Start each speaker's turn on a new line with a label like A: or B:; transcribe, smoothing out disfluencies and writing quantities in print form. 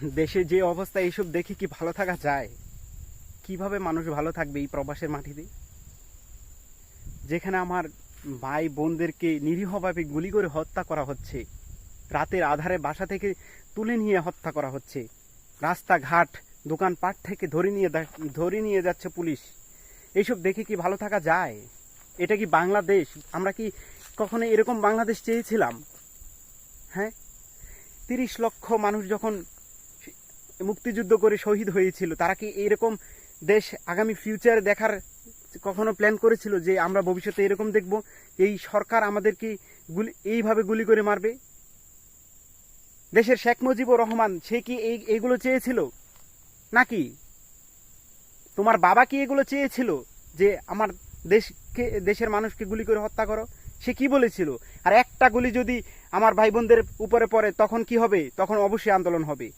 A: দেশে যে অবস্থা, এইসব দেখে কি ভালো থাকা যায়? কিভাবে মানুষ ভালো থাকবে এই প্রবাসের মাটিতে, যেখানে আমার ভাই বোনদেরকে নিরীহভাবে গুলি করে হত্যা করা হচ্ছে, রাতের আধারে বাসা থেকে তুলে নিয়ে হত্যা করা হচ্ছে, রাস্তাঘাট দোকানপাট থেকে ধরে নিয়ে যাচ্ছে পুলিশ। এইসব দেখে কি ভালো থাকা যায়? এটা কি বাংলাদেশ? আমরা কি কখনো এরকম বাংলাদেশ চেয়েছিলাম? হ্যাঁ, 30 লক্ষ মানুষ যখন মুক্তিযুদ্ধ করে শহীদ হয়েছিল, তারা কি এরকম দেশ আগামী ফিউচারে দেখার কখনো প্ল্যান করেছিল যে আমরা ভবিষ্যতে এরকম দেখব? এই সরকার আমাদেরকে এইভাবে গুলি করে মারবে? দেশের শেখ মুজিবুর রহমান, সে কি এইগুলো চেয়েছিল নাকি? তোমার বাবা কি এগুলো চেয়েছিল যে আমার দেশের মানুষকে গুলি করে হত্যা করো? সে কি বলেছিল? আর একটা গুলি যদি আমার ভাই বোনদের উপরে পড়ে তখন কি হবে? তখন অবশ্যই আন্দোলন হবে।